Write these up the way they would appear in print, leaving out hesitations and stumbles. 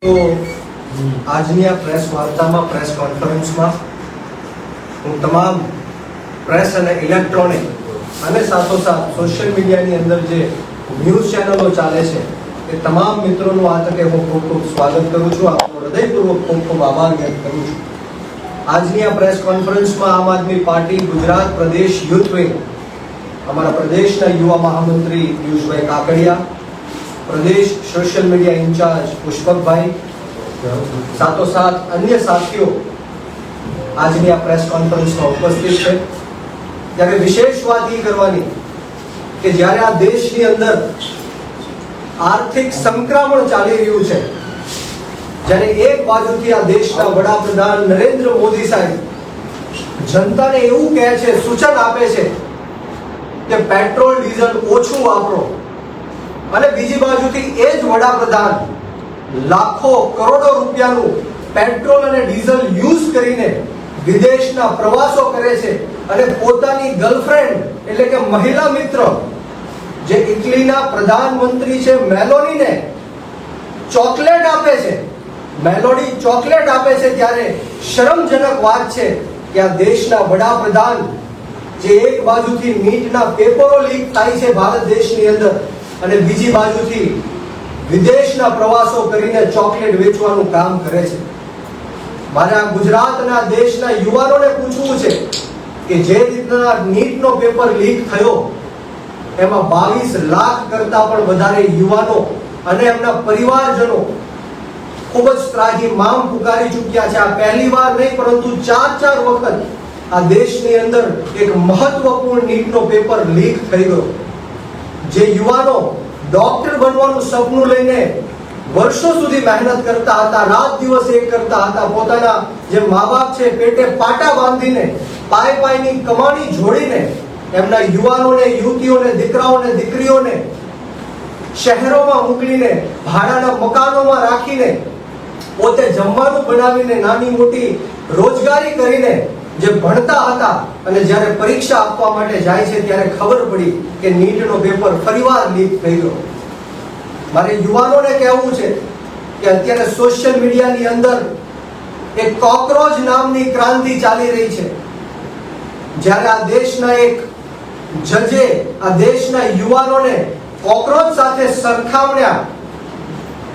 તો આજની આ પ્રેસ વાર્તામાં, પ્રેસ કોન્ફરન્સમાં હું તમામ પ્રેસ અને ઇલેક્ટ્રોનિક અને સાથોસાથ સોશિયલ મીડિયાની અંદર જે ન્યૂઝ ચેનલો ચાલે છે એ તમામ મિત્રોનું આ તકે હું ખૂબ ખૂબ સ્વાગત કરું છું. આપનો હૃદયપૂર્વક ખૂબ ખૂબ આભાર વ્યક્ત કરું છું. આજની આ પ્રેસ કોન્ફરન્સમાં આમ આદમી પાર્ટી ગુજરાત પ્રદેશ યુથ વિંગ, અમારા પ્રદેશના યુવા મહામંત્રી પિયુષભાઈ કાકડિયા, પ્રદેશ સોશિયલ મીડિયા ઇન્ચાર્જ પુષ્પકભાઈ, સાથોસાથ અન્ય સાથીઓ આજની આ પ્રેસ કોન્ફરન્સમાં ઉપસ્થિત છે. ત્યારે વિશેષ વાત એ કરવાની કે જ્યારે આ દેશની અંદર આર્થિક સંક્રમણ ચાલી રહ્યું છે, જ્યારે એક બાજુથી આ દેશના વડાપ્રધાન નરેન્દ્ર મોદી સાહેબ જનતાને એવું કહે છે, સૂચન આપે છે કે પેટ્રોલ ડીઝલ ઓછું વાપરો, અને બીજી બાજુથી એ જ વડાપ્રધાન લાખો કરોડો રૂપિયાનું પેટ્રોલ અને ડીઝલ યુઝ કરીને વિદેશના પ્રવાસો કરે છે અને પોતાની ગર્લફ્રેન્ડ એટલે કે મહિલા મિત્ર જે ઇટલીના પ્રધાનમંત્રી છે મેલોનીને ચોકલેટ આપે છે, મેલોડી ચોકલેટ આપે છે. ત્યારે શરમજનક વાત છે કે આ દેશના વડાપ્રધાન જે એક બાજુથી નીટના પેપરો લીક થાય છે ભારત દેશની અંદર, અને બીજી બાજુથી વિદેશના પ્રવાસો કરીને ચોકલેટ વેચવાનું કામ કરે છે. મારે આ ગુજરાતના દેશના યુવાનોને પૂછવું છે કે જે રીતના નીટનો પેપર લીક થયો એમાં 22 લાખ કરતા પણ વધારે યુવાનો અને એમના પરિવારજનો ખૂબ જ ત્રાહિમામ પુકારી ચૂક્યા છે. આ પહેલી વાર નહીં પરંતુ 4 વખત આ દેશની અંદર એક મહત્વપૂર્ણ નીટનો પેપર લીક થઈ ગયો. જે યુવાનો ડોક્ટર બનવાનું સપનું લઈને વર્ષો સુધી મહેનત કરતા હતા, રાત દિવસ એક કરતા હતા, પોતાના જે મા બાપ છે પેટે પાટા બાંધીને પાયની કમાણી જોડીને એમના યુવાનોને, યુવતીઓને, દીકરાઓને, દીકરીઓને શહેરોમાં મોકલીને ભાડાના મકાનોમાં રાખીને પોતે જમવાનું બનાવીને નાની મોટી રોજગારી કરીને જે ભણતા હતા, અને જ્યારે પરીક્ષા આપવા માટે જાય છે ત્યારે ખબર પડી કે નીટનો પેપર ફરીવાર લીક થઈ ગયો. મારે યુવાનોને કહેવું છે કે અત્યારે સોશિયલ મીડિયાની અંદર એક કોકરોચ નામની ક્રાંતિ ચાલી રહી છે. જ્યારે આ દેશના એક જજે આ દેશના યુવાનોને કોકરોચ સાથે સરખાવ્યા,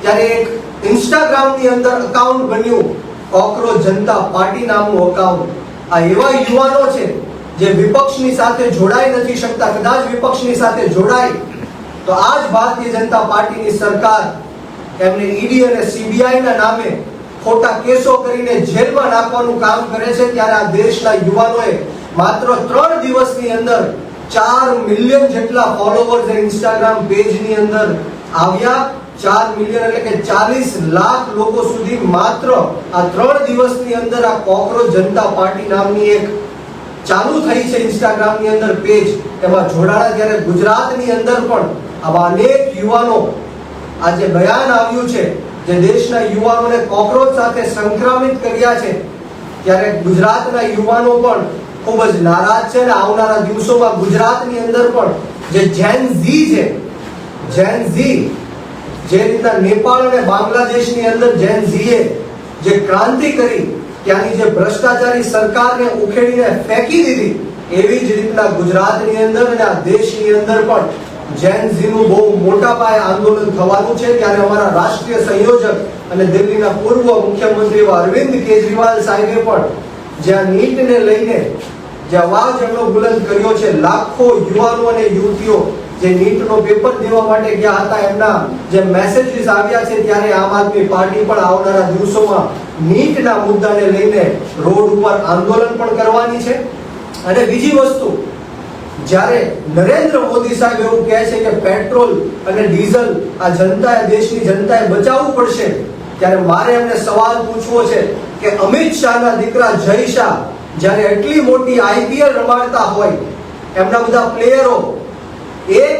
ત્યારે એક ઇન્સ્ટાગ્રામની અંદર અકાઉન્ટ બન્યું કોકરોચ જનતા પાર્ટી નામનું અકાઉન્ટ. આ એવા યુવાનો છે જે વિપક્ષની સાથે જોડાઈ નથી શકતા. કદાચ વિપક્ષની સાથે જોડાય તો આ જ ભારતીય જનતા પાર્ટીની સરકાર એમને ઈડી અને સીબીઆઈ ના નામે ખોટા કેસો કરીને જેલમાં નાખવાનું કામ કરે છે. ત્યારે આ દેશના યુવાનોએ માત્ર 3 દિવસની અંદર 4 મિલિયન જેટલા ફોલોવર્સ ઇન્સ્ટાગ્રામ પેજની અંદર આવ્યા. 4 મિલિયન એટલે કે 40 લાખ લોકો સુધી માત્ર આ 3 દિવસની અંદર આ કોકરોચ જનતા પાર્ટી નામની એક ચાલુ થઈ છે ઇન્સ્ટાગ્રામની અંદર પેજ, એમાં જોડાણા. ત્યારે ગુજરાતની અંદર પણ આવા અનેક યુવાનો આજે બયાન આવ્યું છે જે દેશના યુવાનોને કોકરોચ સાથે સંક્રમિત કર્યા છે. ત્યારે ગુજરાતના યુવાનો પણ ખૂબ જ નારાજ છે, અને આવનારા દિવસોમાં ગુજરાતની અંદર પણ જે જેન ઝી છે, જેન ઝી જે રીતના નેપાળ અને બાંગ્લાદેશની અંદર જેન ઝીએ જે ક્રાંતિ કરી, ત્યાંની જે ભ્રષ્ટાચારી સરકારને ઉખેડીને ફેંકી દીધી, એવી જ રીતના ગુજરાતની અંદર અને આ દેશની અંદર પણ જેન ઝીનું બહુ મોટા પાયે આંદોલન થવાનું છે. ત્યારે અમારા રાષ્ટ્રીય સંયોજક અને દિલ્હીના પૂર્વ મુખ્યમંત્રી અરવિંદ કેજરીવાલ સાહેબે પણ જ્યાં નીટને લઈને જે અવાજ એમનો બુલંદ કર્યો છે, લાખો યુવાનો અને યુવતીઓ જે નીટનો પેપર દેવા માટે ગયા હતા, એમના જે મેસેજીસ આવ્યા છે, ત્યારે આમ આદમી પાર્ટી પણ આવનારા દિવસોમાં નીટના મુદ્દાને લઈને રોડ ઉપર આંદોલન પણ કરવાની છે. અને બીજી વસ્તુ, જ્યારે નરેન્દ્ર મોદી સાહેબ એવું કહે છે કે પેટ્રોલ અને ડીઝલ આ જનતાએ, દેશની જનતાએ બચાવવું પડશે, ત્યારે મારે એમને સવાલ પૂછવો છે કે અમિત શાહના દીકરા જય શાહ જ્યારે એટલી મોટી આઈપીએલ રમાડતા હોય, એમના બધા પ્લેયરો એક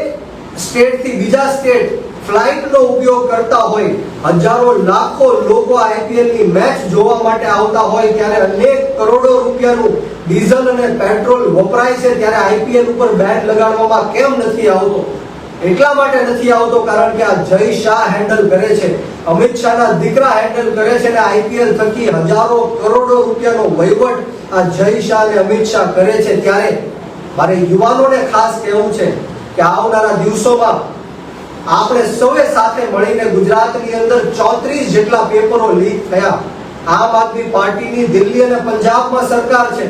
સ્ટેટથી બીજા સ્ટેટ ફ્લાઇટનો ઉપયોગ કરતા હોય, હજારો લાખો લોકો આઈપીએલની મેચ જોવા માટે આવતા હોય, ત્યારે અનેક કરોડો રૂપિયાનું ડીઝલ અને પેટ્રોલ વપરાય છે, ત્યારે આઈપીએલ ઉપર બેન લગાડવામાં કેમ નથી આવતો? એટલા માટે નથી આવતો કારણ કે આ જય શાહ હેન્ડલ કરે છે, અમિત શાહના દીકરા હેન્ડલ કરે છે, અને આઈપીએલ થકી હજારો કરોડો રૂપિયાનો વહીવટ આ જય શાહ અને અમિત શાહ કરે છે. ત્યારે મારે યુવાનોને ખાસ કહેવું છે કે આવનારા દિવસોમાં આપણે સૌએ સાથે મળીને ગુજરાતની અંદર 34 જેટલા પેપરો લીક થયા. આમ આદમી પાર્ટીની દિલ્હી અને પંજાબમાં સરકાર છે,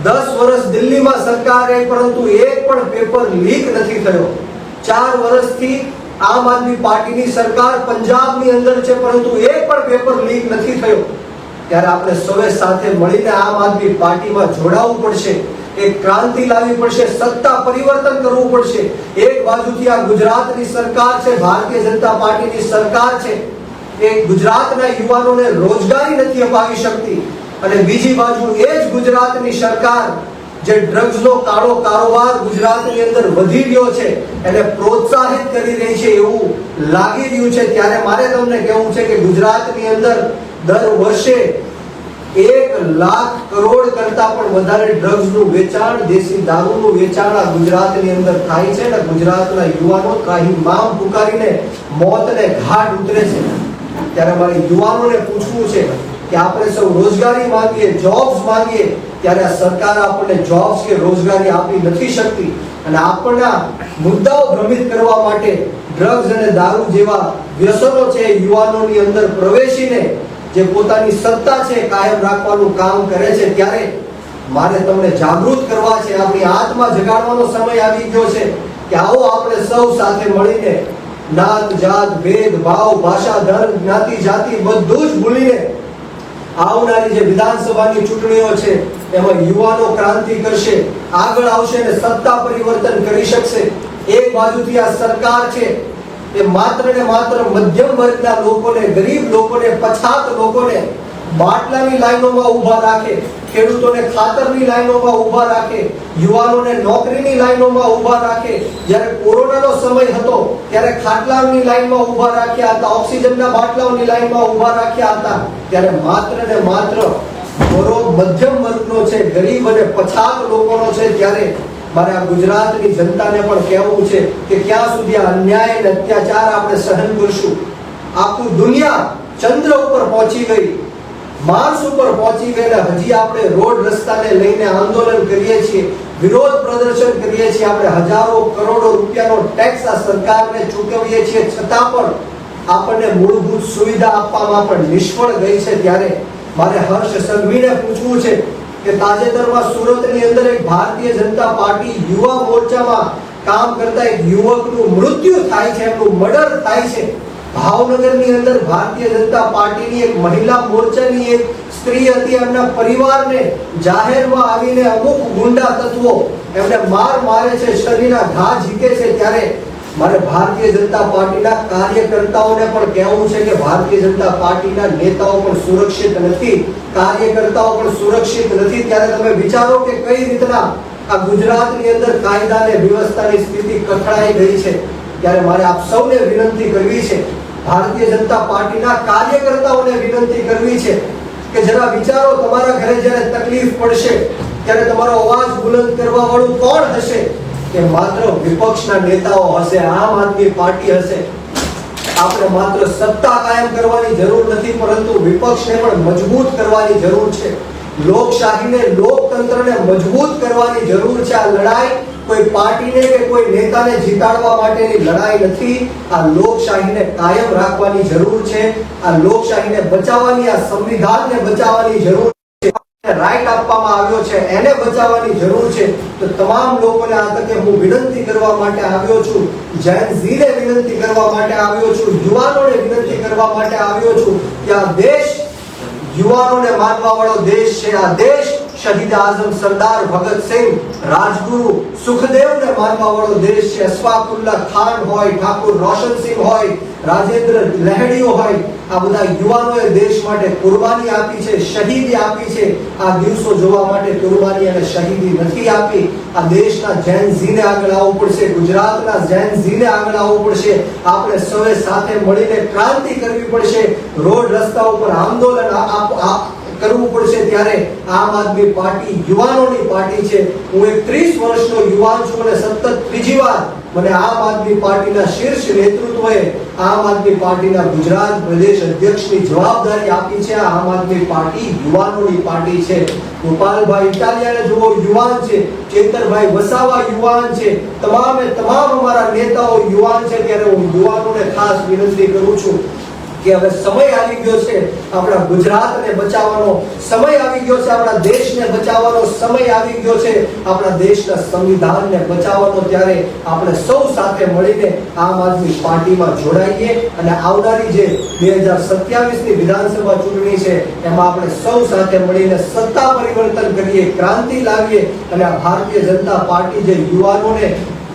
10 વર્ષ દિલ્હીમાં સરકાર રહી, પરંતુ એક પણ પેપર લીક નથી થયો. 4 વર્ષથી આમ આદમી પાર્ટીની સરકાર પંજાબની અંદર છે, પરંતુ એક પણ પેપર લીક નથી થયો. ત્યારે આપણે સૌએ સાથે મળીને આમ આદમી પાર્ટીમાં જોડાવવું પડશે, એક ક્રાંતિ લાવવી પડશે, સત્તા પરિવર્તન કરવું પડશે. એક બાજુથી આ ગુજરાતની સરકાર છે, ભારતીય જનતા પાર્ટીની સરકાર છે, એ ગુજરાતના યુવાનોને રોજગારી નથી અપાવી શકતી, અને બીજી બાજુ એ જ ગુજરાતની સરકાર જે ડ્રગ્સનો કાળો કારોબાર ગુજરાતની અંદર વધી રહ્યો છે એને પ્રોત્સાહિત કરી રહી છે એવું લાગી રહ્યું છે. ત્યારે મારે તમને કહેવું છે કે ગુજરાતની અંદર દર વર્ષે 1 લાખ કરોડ કરતા પણ વધારે ડ્રગ્સનું વેચાણ, દેશી દારૂનું વેચાણ આ ગુજરાતની અંદર થાય છે, અને ગુજરાતના યુવાનો ત્રાહિમામ મામ પુકારીને મોતને ઘાટ ઉતરે છે. ત્યારે મારે યુવાનોને પૂછવું છે કે આપણે સૌ રોજગારી માંગીએ, જોબ્સ માંગીએ, ત્યારે આ સરકાર આપણને જોબ્સ કે રોજગારી આપી નથી શકતી, અને આપણના મુદ્દાઓ ભ્રમિત કરવા માટે ડ્રગ્સ અને દારૂ જેવા વ્યસનો છે યુવાનોની અંદર પ્રવેશીને જે પોતાની સત્તા છે કાયમ રાખવાનું કામ કરે છે. ત્યારે મારે તમને જાગૃત કરવા છે, આપણી આત્મા જગાડવાનો સમય આવી ગયો છે કે આવો આપણે સૌ સાથે મળીને નાત જાત ભેદ ભાવ ભાષા ધર્મ જ્ઞાતિ જાતિ બધું જ ભૂલીને આવનારી જે વિધાનસભાની ચૂંટણીઓ છે એમાં યુવાનો ક્રાંતિ કરશે, આગળ આવશે અને સત્તા પરિવર્તન કરી શકશે. એક બાજુથી આ સરકાર છે એ માત્ર ને માત્ર મધ્યમ વર્ગના લોકોને, ગરીબ લોકોને, પછાત લોકોને બાટલાની લાઈનોમાં ઊભા રાખે, ખેડૂતોને ખાતરની લાઈનોમાં ઊભા રાખે, યુવાનોને નોકરીની લાઈનોમાં ઊભા રાખે. જ્યારે કોરોનાનો સમય હતો ત્યારે ખાટલાની લાઈનમાં ઊભા રાખ્યા હતા, ઓક્સિજનના બાટલાઓની લાઈનમાં ઊભા રાખ્યા હતા. ત્યારે માત્ર ને માત્ર મધ્યમ વર્ગનો છે, ગરીબ અને પછાત લોકોનો છે. ત્યારે મારે આ ગુજરાતની જનતાને પણ કહેવું છે કે ક્યાં સુધી આ અન્યાય અને અત્યાચાર આપણે સહન કરશું? આખું દુનિયા ચંદ્ર ઉપર પહોંચી ગઈ, માર્સ ઉપર પહોંચી ગઈ, અને હજી આપણે રોડ રસ્તાને લઈને આંદોલન કરીએ છીએ, વિરોધ પ્રદર્શન કરીએ છીએ, આપણે હજારો કરોડો રૂપિયાનો ટેક્સ આ સરકારને ચૂકવીએ છીએ, છતાં પણ આપણને મૂળભૂત સુવિધા આપવામાં પણ નિષ્ફળ ગઈ છે. ત્યારે મારે હર્ષ સંઘવીને પૂછવું છે કે તાજેતરમાં સુરતની અંદર એક ભારતીય જનતા પાર્ટી યુવા મોરચામાં કામ કરતા એક યુવકનું મૃત્યુ થાય છે, એમનું મર્ડર થાય છે. ભાવનગરની અંદર ભારતીય જનતા પાર્ટીની એક મહિલા મોરચાની એક સ્ત્રી હતી, એમના પરિવારને જાહેરમાં આવીને અમુક ગુંડા તત્વો એમને મારે છે, શરીરના ઘા ઝીકે છે. ત્યારે મારે ભારતીય જનતા પાર્ટીના કાર્યકર્તાઓને પણ કહેવું છે કે ભારતીય જનતા પાર્ટીના નેતાઓ પણ સુરક્ષિત નથી, કાર્યકર્તાઓ પણ સુરક્ષિત નથી. ત્યારે તમે વિચારો કે કઈ રીતના આ ગુજરાતની અંદર કાયદા અને વ્યવસ્થાની સ્થિતિ કથળાઈ ગઈ છે. ત્યારે મારે આપ સૌને વિનંતી કરવી છે, ભારતીય જનતા પાર્ટીના કાર્યકર્તાઓને વિનંતી કરવી છે કે જરા વિચારો, તમારા ઘરે જ્યારે તકલીફ પડશે ત્યારે તમારો અવાજ બુલંદ કરવા વાળું કોણ હશે? કે માત્ર વિપક્ષના નેતાઓ હશે, આમ આદમી પાર્ટી હશે. આપણે માત્ર સત્તા કાયમ કરવાની જરૂર નથી, પરંતુ વિપક્ષને પણ મજબૂત કરવાની જરૂર છે. લોકશાહીને, લોકતંત્રને મજબૂત કરવાની જરૂર છે. આ લડાઈ કોઈ પાર્ટીને કે કોઈ નેતાને જીતાડવા માટેની લડાઈ નથી, આ લોકશાહીને કાયમ રાખવાની જરૂર છે, આ લોકશાહીને બચાવવાની, આ સંવિધાનને બચાવવાની જરૂર છે, રાઈટ આપવામાં આવ્યો છે એને બચાવવાની જરૂર છે. તો તમામ લોકોને આ તકે હું વિનંતી કરવા માટે આવ્યો છું, જેન ઝીને વિનંતી કરવા માટે આવ્યો છું, યુવાનોને વિનંતી કરવા માટે આવ્યો છું કે આ દેશ યુવાનોને માનવા વાળો દેશ છે. આ દેશ શહીદ આઝમ સરદાર ભગતસિંહ, રાજગુરુ સુખદેવને માનવા વાળો દેશ છે. અશફાકુલ્લાહ ખાન હોય, ઠાકુર રોશનસિંહ હોય, રાજેન્દ્ર લહેડીઓ હોય, આ બધા યુવાનોએ દેશ માટે કુરબાની આપી છે, શહીદી આપી છે. આ દિવસો જોવા માટે કુરબાની અને શહીદી નથી આપી. આ દેશના જૈન ઝીને આગળ આવવું પડશે, ગુજરાતના જૈન ઝીને આગળ આવવું પડશે. આપણે સૌએ સાથે મળીને ક્રાંતિ કરવી પડશે, રોડ રસ્તા ઉપર આંદોલન કરવું પડશે ત્યારે આમ આદમી પાર્ટી યુવાનોની પાર્ટી છે. હું એક 30 વર્ષનો યુવાન છું અને સતત ત્રીજી વાર મને આમ આદમી પાર્ટીના શીર્ષ નેતૃત્વએ આમ આદમી પાર્ટીના ગુજરાત પ્રદેશ અધ્યક્ષની જવાબદારી આપી છે. આમ આદમી પાર્ટી યુવાનોની પાર્ટી છે. ગોપાલભાઈ ઇટાલિયાને જુઓ, યુવાન છે. ચેતરભાઈ વસાવા યુવાન છે. તમામે તમામ અમારા નેતાઓ યુવાન છે. ત્યારે હું યુવાનોને ખાસ વિનંતી કરું છું કે હવે સમય આવી ગયો છે આપણા ગુજરાતને બચાવવાનો, સમય આવી ગયો છે આપણા દેશને બચાવવાનો, સમય આવી ગયો છે આપણા દેશના સંવિધાનને બચાવવાનો. ત્યારે આપણે સૌ સાથે મળીને આમ આદમી પાર્ટીમાં જોડાઈએ અને આવનારી જે 2027ની વિધાનસભા ચૂંટણી છે એમાં આપણે સૌ સાથે મળીને સત્તા પરિવર્તન કરીએ, ક્રાંતિ લાવીએ અને આ ભારતીય જનતા પાર્ટી જે યુવાનોને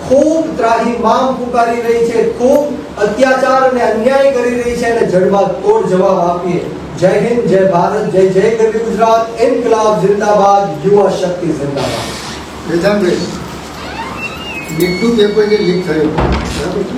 ખૂબ ત્રાહિમામ પુકારી રહી છે, ખૂબ અત્યાચાર અને અન્યાય કરી રહી છે અને જડબાતોડ જવાબ આપીએ. જય હિન્દ, જય ભારત, જય જય ગરવી ગુજરાત, ઇન્કલાબ જિંદાબાદ, યુવા શક્તિ જિંદાબાદ. વેદાંતભાઈ, મીઠું પેપર જે લીક થયું બરાબર છે,